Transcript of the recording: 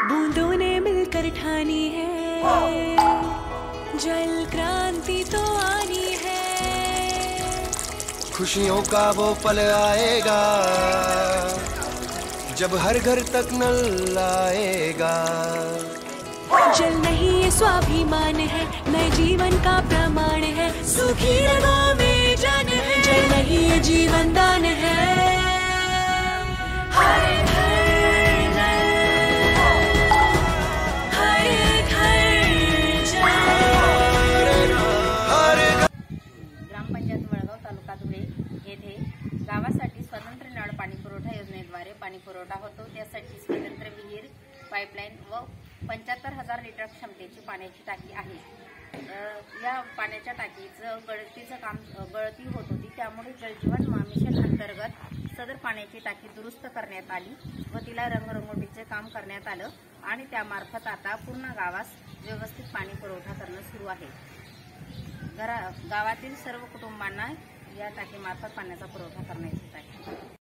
बूंदों ने मिलकर ठानी है, जल क्रांति तो आनी है। खुशियों का वो पल आएगा जब हर घर तक नल आएगा। जल नहीं ये स्वाभिमान है, नए जीवन का प्रमाण है। सूखी रगों में जान है, जल नहीं ये जीवन दान है। हर घर नल, हर घर जल। ग्रामपंचायत वळगाव तालुका धुळे येथे गावासाठी स्वतंत्र नळ पाणी पुरवठा योजनेद्वारे पाणी पुरवठा होतो। त्यासाठी स्वतंत्र विहीर, पाईपलाईन व 75,000 लिटर क्षमतेची पाण्याची टाकी आहे। या पाण्याच्या टाकीचं गळतीचं काम गळती होत होती, त्यामुळे जलजीवन मिशन अंतर्गत सदर पाण्याची टाकी दुरुस्त करण्यात आली व तिला रंगरंगोटीचे काम करण्यात आलं आणि त्यामार्फत आता पूर्ण गावास व्यवस्थित पाणी पुरवठा करणं सुरू आहे। गावातील सर्व कुटुंबांना या टाकीमार्फत पाण्याचा पुरवठा करण्यात येत आहे।